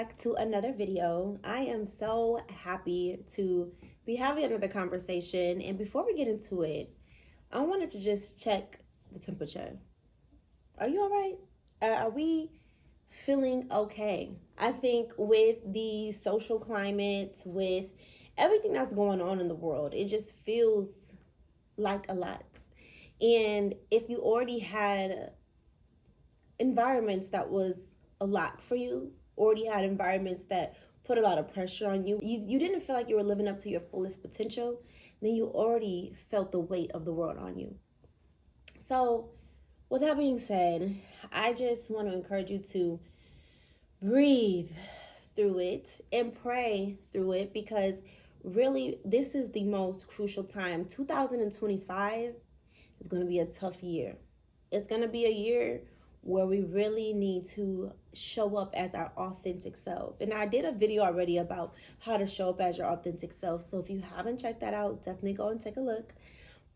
back to another video. I am so happy to be having another conversation. And before we get into it, I wanted to just check the temperature. Are you all right? Are we feeling okay? I think with the social climate, with everything that's going on in the world, it just feels like a lot. And if you already had environments that was a lot for you, already had environments that put a lot of pressure on you didn't feel like you were living up to your fullest potential, then you already felt the weight of the world on you. So with that being said, I just want to encourage you to breathe through it and pray through it, because really this is the most crucial time. 2025 is going to be a tough year. It's going to be a year where we really need to show up as our authentic self. And I did a video already about how to show up as your authentic self. So if you haven't checked that out, definitely go and take a look.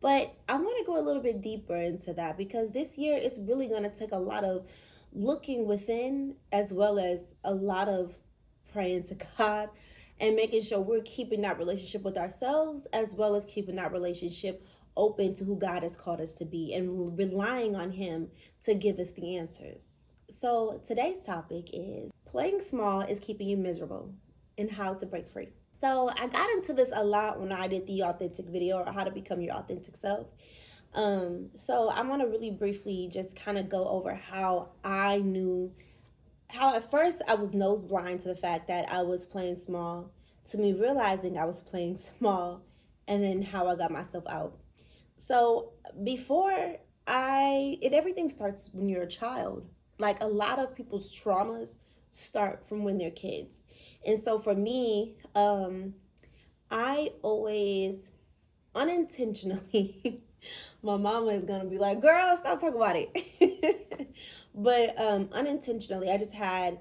But I want to go a little bit deeper into that, because this year is really going to take a lot of looking within, as well as a lot of praying to God and making sure we're keeping that relationship with ourselves, as well as keeping that relationship open to who God has called us to be and relying on Him to give us the answers. So today's topic is playing small is keeping you miserable and how to break free. So I got into this a lot when I did the authentic video, or how to become your authentic self. So I want to really briefly just kind of go over how I knew how at first I was nose blind to the fact that I was playing small, to me realizing I was playing small, and then how I got myself out. So before everything starts when you're a child. Like, a lot of people's traumas start from when they're kids. And so for me, I always unintentionally, my mama is gonna be like, girl, stop talking about it. But unintentionally, I just had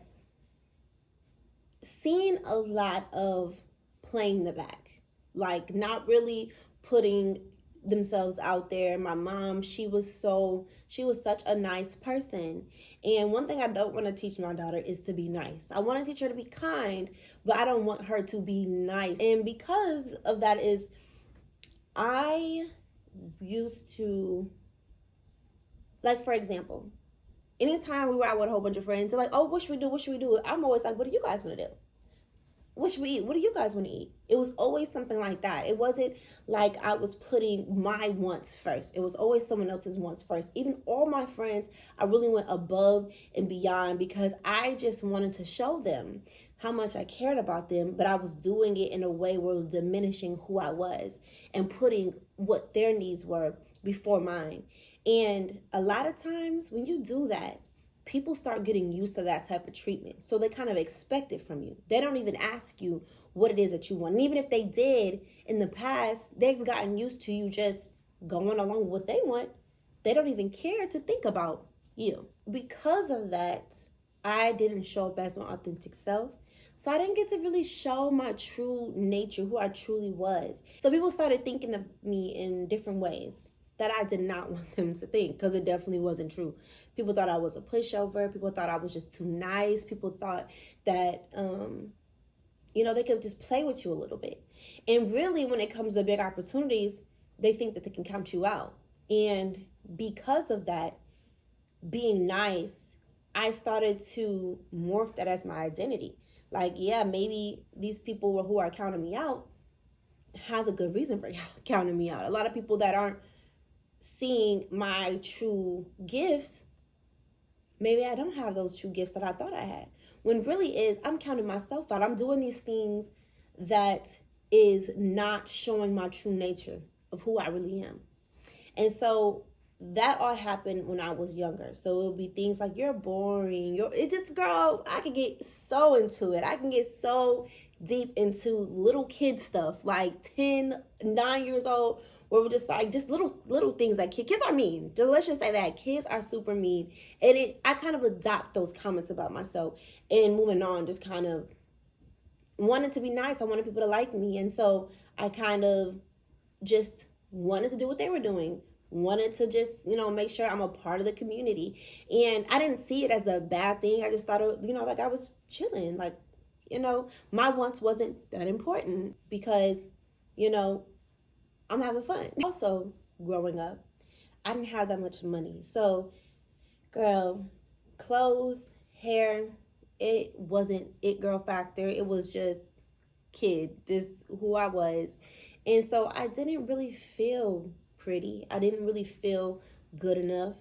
seen a lot of playing the back, like not really putting themselves out there. My mom, she was such a nice person. And one thing I don't want to teach my daughter is to be nice. I want to teach her to be kind, but I don't want her to be nice. And because of that is, I used to, like, for example, anytime we were out with a whole bunch of friends, they're like, oh, what should we do? What should we do? I'm always like, what do you guys want to do? What should we eat? What do you guys want to eat? It was always something like that. It wasn't like I was putting my wants first. It was always someone else's wants first. Even all my friends, I really went above and beyond, because I just wanted to show them how much I cared about them, but I was doing it in a way where it was diminishing who I was and putting what their needs were before mine. And a lot of times when you do that, people start getting used to that type of treatment. So they kind of expect it from you. They don't even ask you what it is that you want. And even if they did in the past, they've gotten used to you just going along with what they want. They don't even care to think about you. Because of that, I didn't show up as my authentic self. So I didn't get to really show my true nature, who I truly was. So people started thinking of me in different ways that I did not want them to think, because it definitely wasn't true. People thought I was a pushover. People thought I was just too nice. People thought that, they could just play with you a little bit. And really, when it comes to big opportunities, they think that they can count you out. And because of that, being nice, I started to morph that as my identity. Like, yeah, maybe these people who are counting me out has a good reason for counting me out. A lot of people that aren't seeing my true gifts, maybe I don't have those true gifts that I thought I had. When really is, I'm counting myself out. I'm doing these things that is not showing my true nature of who I really am. And so that all happened when I was younger. So it would be things like, you're boring. Girl, I can get so into it. I can get so deep into little kid stuff, like 10, 9 years old, where we're just like, just little things like kids are mean. Let's just say that kids are super mean. And I kind of adopt those comments about myself, and moving on, just kind of wanted to be nice. I wanted people to like me. And so I kind of just wanted to do what they were doing. Wanted to just, make sure I'm a part of the community. And I didn't see it as a bad thing. I just thought, like I was chilling. Like, My wants wasn't that important because, you know, I'm having fun. Also, growing up, I didn't have that much money. So, girl, clothes, hair, it wasn't it girl factor. It was just just who I was. And so I didn't really feel pretty. I didn't really feel good enough.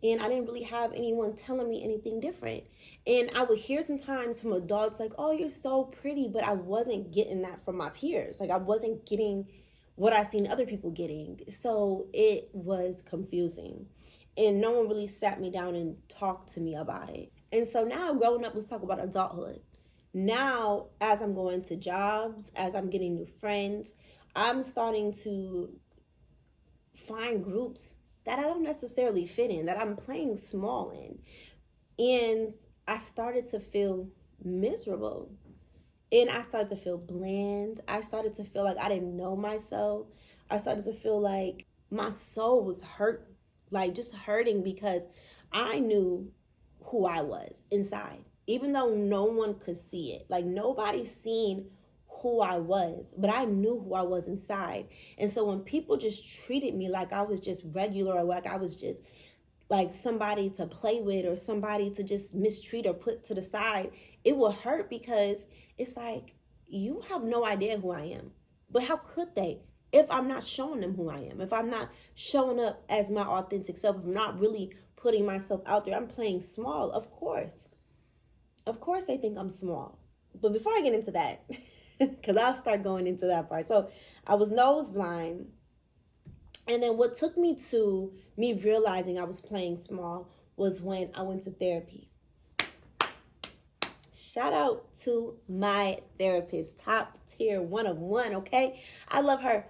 And I didn't really have anyone telling me anything different. And I would hear sometimes from adults like, "Oh, you're so pretty," but I wasn't getting that from my peers. Like I wasn't getting what I seen other people getting. So it was confusing. And no one really sat me down and talked to me about it. And so now growing up, let's talk about adulthood. Now, as I'm going to jobs, as I'm getting new friends, I'm starting to find groups that I don't necessarily fit in, that I'm playing small in. And I started to feel miserable. And I started to feel bland. I started to feel like I didn't know myself. I started to feel like my soul was hurt, like just hurting because I knew who I was inside, even though no one could see it. Like nobody seen who I was, but I knew who I was inside. And so when people just treated me like I was just regular or like I was just like somebody to play with or somebody to just mistreat or put to the side, it will hurt because it's like you have no idea who I am. But how could they if I'm not showing them who I am? If I'm not showing up as my authentic self, if I'm not really putting myself out there, I'm playing small, of course. Of course they think I'm small. But before I get into that, because I'll start going into that part. So I was nose blind. And then what took me to me realizing I was playing small was when I went to therapy. Shout out to my therapist, top tier, one of one, okay? I love her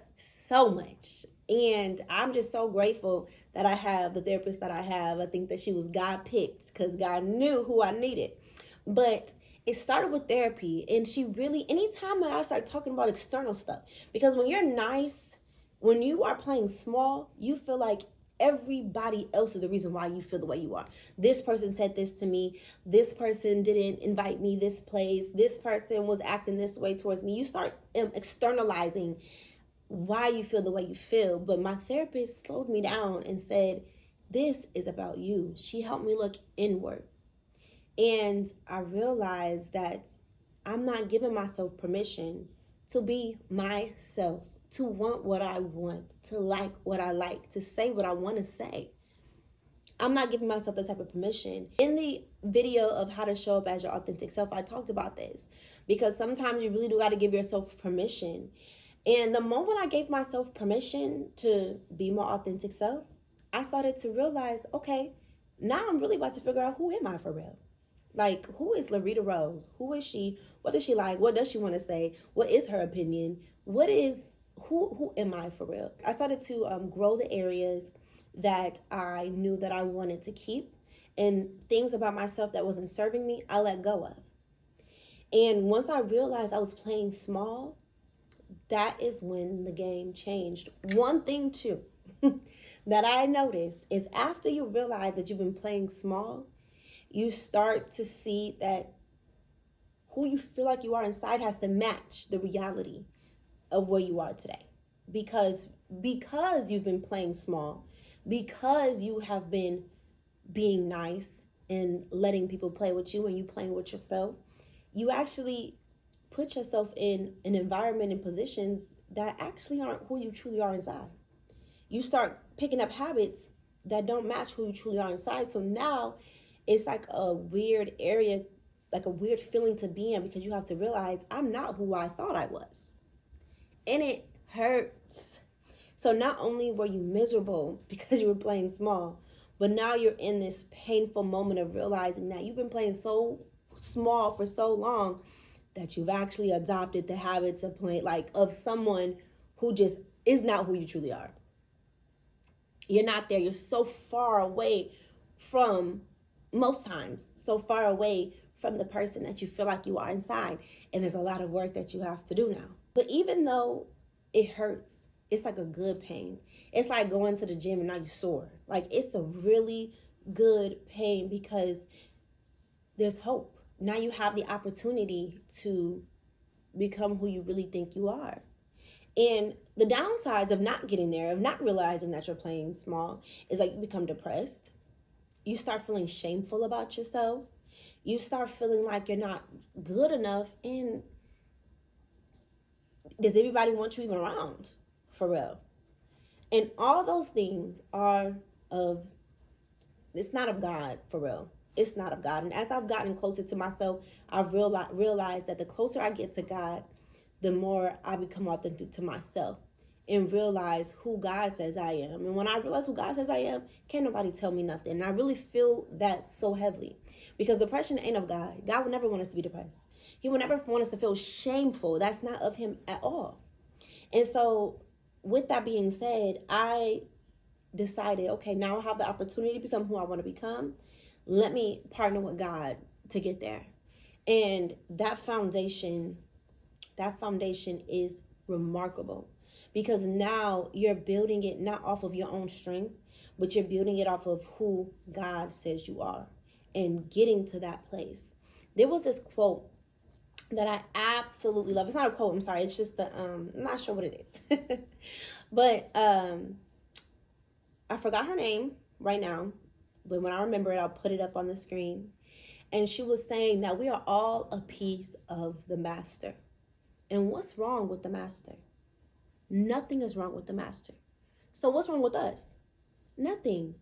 so much. And I'm just so grateful that I have the therapist that I have. I think that she was God picked because God knew who I needed. But it started with therapy. And she really, anytime that I start talking about external stuff, because when you're nice, when you are playing small, you feel like everybody else is the reason why you feel the way you are. This person said this to me. This person didn't invite me this place. This person was acting this way towards me. You start externalizing why you feel the way you feel. But my therapist slowed me down and said, this is about you. She helped me look inward. And I realized that I'm not giving myself permission to be myself, to want what I want, to like what I like, to say what I want to say. I'm not giving myself that type of permission. In the video of how to show up as your authentic self, I talked about this because sometimes you really do got to give yourself permission. And the moment I gave myself permission to be my authentic self, I started to realize, okay, now I'm really about to figure out who am I for real? Like, who is Larita Rose? Who is she? What is she like? What does she want to say? What is her opinion? Who am I for real? I started to grow the areas that I knew that I wanted to keep, and things about myself that wasn't serving me, I let go of. And once I realized I was playing small, that is when the game changed. One thing too that I noticed is after you realize that you've been playing small, you start to see that who you feel like you are inside has to match the reality of where you are today. Because you've been playing small, because you have been being nice and letting people play with you and you playing with yourself, you actually put yourself in an environment and positions that actually aren't who you truly are inside. You start picking up habits that don't match who you truly are inside. So now it's like a weird area, like a weird feeling to be in, because you have to realize I'm not who I thought I was. And it hurts. So not only were you miserable because you were playing small, but now you're in this painful moment of realizing that you've been playing so small for so long that you've actually adopted the habits of playing, like of someone who just is not who you truly are. You're not there. You're so far away from, most times, so far away from the person that you feel like you are inside. And there's a lot of work that you have to do now. But even though it hurts, it's like a good pain. It's like going to the gym and now you're sore. Like, it's a really good pain because there's hope. now you have the opportunity to become who you really think you are. And the downsides of not getting there, of not realizing that you're playing small, is like you become depressed. You start feeling shameful about yourself. You start feeling like you're not good enough. And does everybody want you even around? For real. And all those things are of, it's not of God, for real. It's not of God. And as I've gotten closer to myself, I've realized that the closer I get to God, the more I become authentic to myself and realize who God says I am. And when I realize who God says I am, can't nobody tell me nothing. And I really feel that so heavily, because depression ain't of God. God would never want us to be depressed. He would never want us to feel shameful. That's not of him at all. And so with that being said, I decided, okay, now I have the opportunity to become who I want to become. Let me partner with God to get there. And that foundation is remarkable, because now you're building it not off of your own strength, but you're building it off of who God says you are and getting to that place. There was this quote that I absolutely love. It's not a quote, I'm sorry. It's just I'm not sure what it is. But I forgot her name right now, but when I remember it, I'll put it up on the screen. And she was saying that we are all a piece of the master. And what's wrong with the master? Nothing is wrong with the master. So what's wrong with us? Nothing.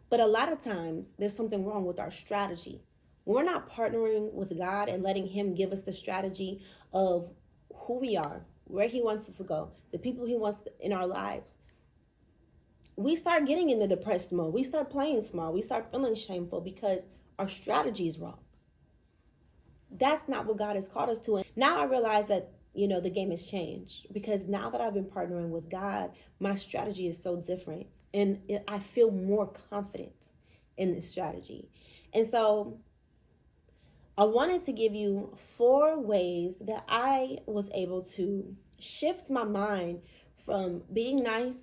But a lot of times there's something wrong with our strategy. We're not partnering with God and letting him give us the strategy of who we are, where he wants us to go, the people he wants in our lives. We start getting in the depressed mode. We start playing small. We start feeling shameful because our strategy is wrong. That's not what God has called us to. And now I realize that, the game has changed, because now that I've been partnering with God, my strategy is so different. And I feel more confident in this strategy. And so I wanted to give you 4 ways that I was able to shift my mind from being nice,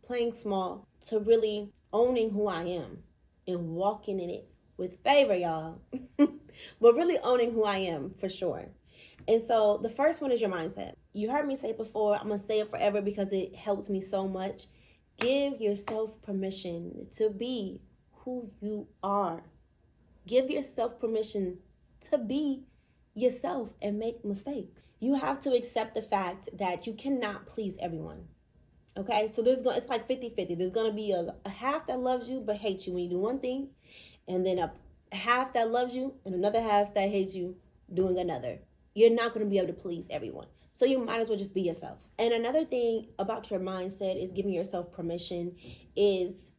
playing small, to really owning who I am and walking in it with favor, y'all. But really owning who I am, for sure. And so the first one is your mindset. You heard me say it before. I'm going to say it forever because it helps me so much. Give yourself permission to be who you are. Give yourself permission to be yourself and make mistakes. You have to accept the fact that you cannot please everyone. Okay? So it's like 50-50. There's going to be a half that loves you but hates you when you do one thing, and then a half that loves you and another half that hates you doing another. You're not going to be able to please everyone. So you might as well just be yourself. And another thing about your mindset is giving yourself permission, is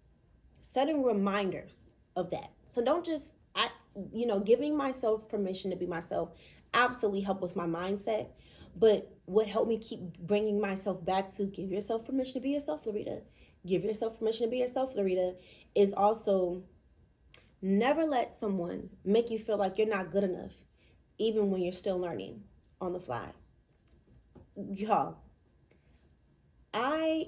setting reminders of that. So don't just, giving myself permission to be myself absolutely helped with my mindset. But what helped me keep bringing myself back to give yourself permission to be yourself, Loretta. Give yourself permission to be yourself, Loretta, is also never let someone make you feel like you're not good enough, even when you're still learning on the fly. Y'all, I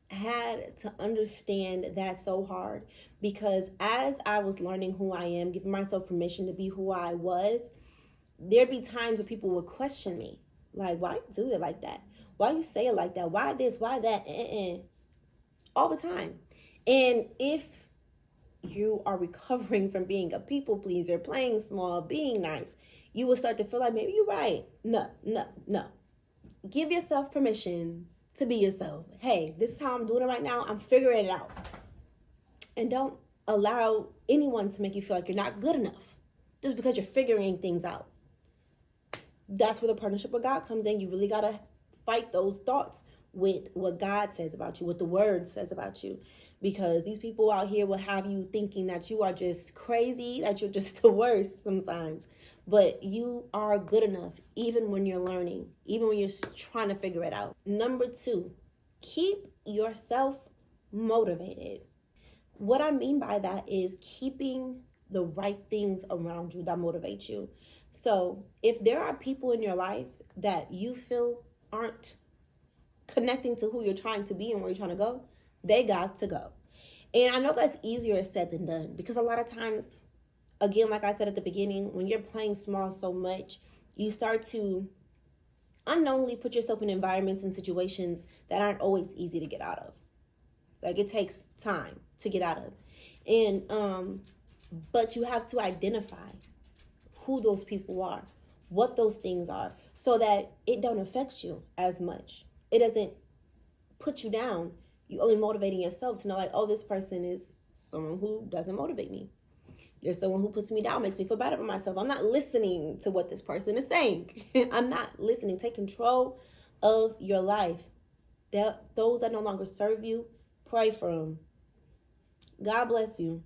had to understand that so hard, because as I was learning who I am, giving myself permission to be who I was, there'd be times where people would question me. Like, why you do it like that? Why you say it like that? Why this? Why that? All the time. And if you are recovering from being a people pleaser, playing small, being nice, you will start to feel like maybe you're right. No. Give yourself permission to be yourself. Hey, this is how I'm doing it right now. I'm figuring it out. And don't allow anyone to make you feel like you're not good enough just because you're figuring things out. That's where the partnership with God comes in. You really got to fight those thoughts with what God says about you, what the word says about you. Because these people out here will have you thinking that you are just crazy, that you're just the worst sometimes. But you are good enough, even when you're learning, even when you're trying to figure it out. Number 2, keep yourself motivated. What I mean by that is keeping the right things around you that motivate you. So if there are people in your life that you feel aren't connecting to who you're trying to be and where you're trying to go, they got to go. And I know that's easier said than done, because a lot of times again, like I said at the beginning, when you're playing small so much, you start to unknowingly put yourself in environments and situations that aren't always easy to get out of. Like, it takes time to get out of. And but you have to identify who those people are, what those things are, so that it don't affect you as much. It doesn't put you down. You only motivating yourself to know, like, oh, this person is someone who doesn't motivate me. There's someone who puts me down, makes me feel bad about myself. I'm not listening to what this person is saying. I'm not listening. Take control of your life. Those that no longer serve you, pray for them. God bless you.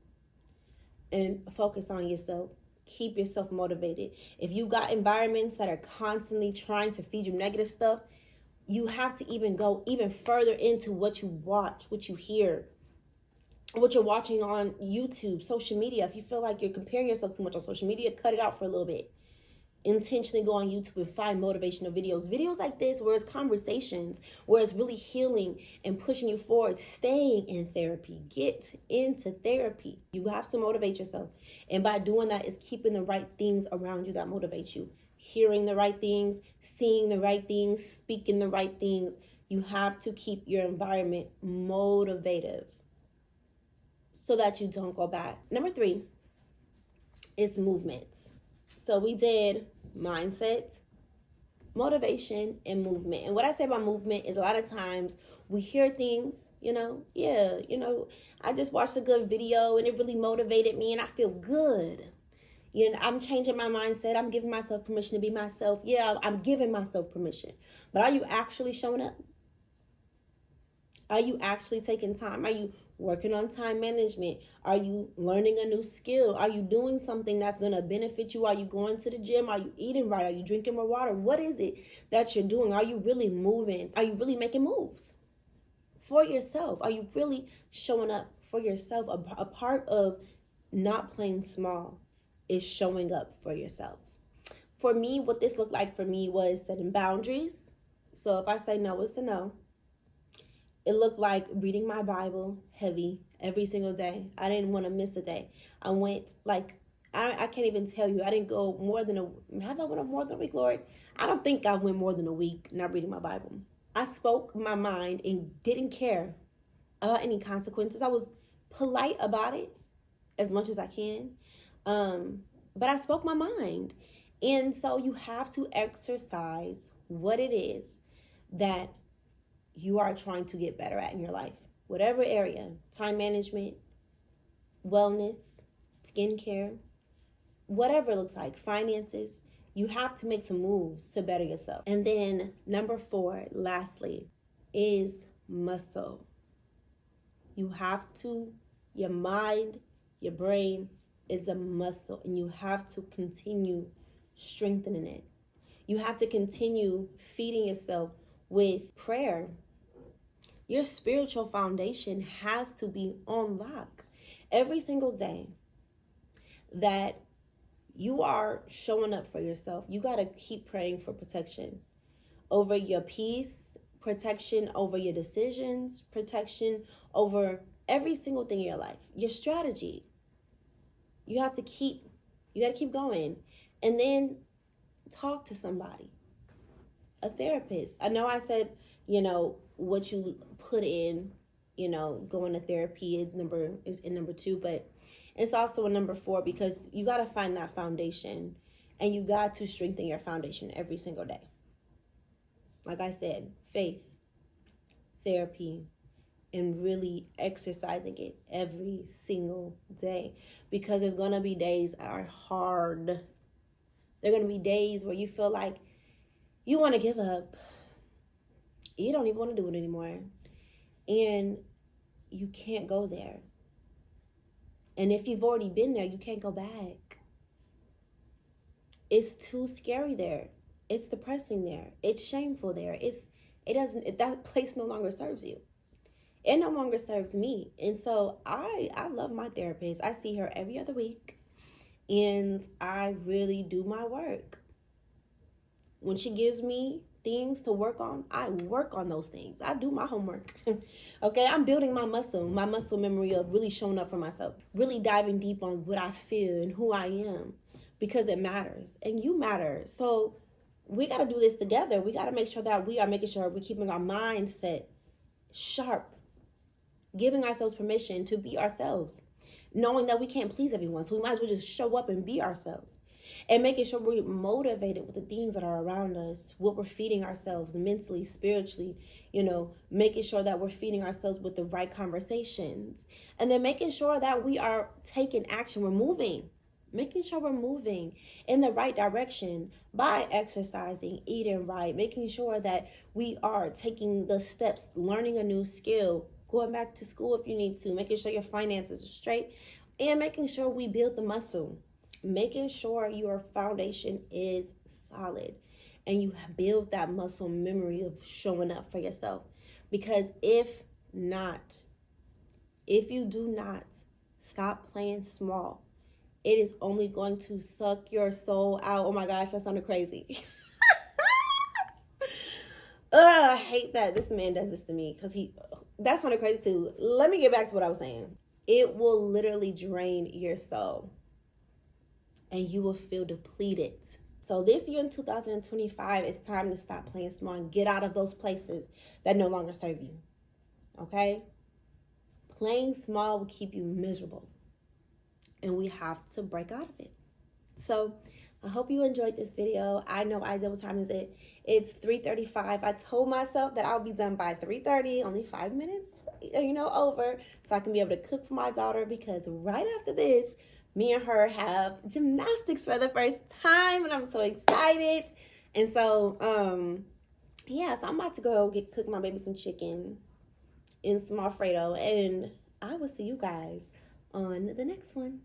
And focus on yourself. Keep yourself motivated. If you got environments that are constantly trying to feed you negative stuff, you have to even go even further into what you watch, what you hear, what you're watching on YouTube, social media. If you feel like you're comparing yourself too much on social media, cut it out for a little bit. Intentionally go on YouTube and find motivational videos like this, where it's conversations, where it's really healing and pushing you forward. Staying in therapy. Get into therapy. You have to motivate yourself, and by doing that is keeping the right things around you that motivate you, hearing the right things, seeing the right things, speaking the right things. You have to keep your environment motivative so that you don't go back. Number 3 is movements. So we did mindset, motivation, and movement. And what I say about movement is, a lot of times we hear things, I just watched a good video and it really motivated me and I feel good. I'm changing my mindset. I'm giving myself permission to be myself. Yeah, I'm giving myself permission. But are you actually showing up? Are you actually taking time? Are you working on time management? Are you learning a new skill? Are you doing something that's going to benefit you? Are you going to the gym? Are you eating right? Are you drinking more water? What is it that you're doing? Are you really moving? Are you really making moves for yourself? Are you really showing up for yourself? A part of not playing small is showing up for yourself. For me, what this looked like for me was setting boundaries. So if I say no, it's a no. It looked like reading my Bible heavy every single day. I didn't want to miss a day. I went I can't even tell you. I didn't go more than have I went more than a week, Lord? I don't think I went more than a week not reading my Bible. I spoke my mind and didn't care about any consequences. I was polite about it as much as I can. But I spoke my mind. And so you have to exercise what it is that you are trying to get better at in your life. Whatever area, time management, wellness, skincare, whatever it looks like, finances, you have to make some moves to better yourself. And then number 4, lastly, is muscle. You have to, your mind, your brain is a muscle, and you have to continue strengthening it. You have to continue feeding yourself with prayer. Your spiritual foundation has to be on lock every single day that you are showing up for yourself. You got to keep praying for protection over your peace, protection over your decisions, protection over every single thing in your life, your strategy. You got to keep going. And then talk to somebody, a therapist. I know I said, what you put in, going to therapy is in number 2, but it's also a number 4, because you got to find that foundation, and you got to strengthen your foundation every single day. Like I said, faith, therapy, and really exercising it every single day, because there's going to be days that are hard. There are going to be days where you feel like you want to give up. You don't even want to do it anymore. And you can't go there. And if you've already been there, you can't go back. It's too scary there. It's depressing there. It's shameful there. That place no longer serves you. It no longer serves me. And so I love my therapist. I see her every other week, and I really do my work. When she gives me things to work on, I work on those things. I do my homework. Okay, I'm building my muscle memory of really showing up for myself, really diving deep on what I feel and who I am, because it matters and you matter. So we got to do this together. We got to make sure that we are making sure we're keeping our mindset sharp, giving ourselves permission to be ourselves, knowing that we can't please everyone. So we might as well just show up and be ourselves, and making sure we're motivated with the things that are around us, what we're feeding ourselves mentally, spiritually, making sure that we're feeding ourselves with the right conversations, and then making sure that we are taking action. We're moving, making sure we're moving in the right direction by exercising, eating right, making sure that we are taking the steps, learning a new skill, going back to school if you need to, making sure your finances are straight, and making sure we build the muscle, making sure your foundation is solid and you build that muscle memory of showing up for yourself. Because if you do not stop playing small, it is only going to suck your soul out. Oh my gosh, that sounded crazy. I hate that this man does this to me, because that sounded crazy too. Let me get back to what I was saying. It will literally drain your soul and you will feel depleted. So this year in 2025, it's time to stop playing small and get out of those places that no longer serve you. Okay? Playing small will keep you miserable, and we have to break out of it. So I hope you enjoyed this video. I know, Isaiah, what time is it? It's 3:35. I told myself that I'll be done by 3:30, only 5 minutes, over, so I can be able to cook for my daughter, because right after this, me and her have gymnastics for the first time, and I'm so excited. And so, so I'm about to go cook my baby some chicken and some Alfredo, and I will see you guys on the next one.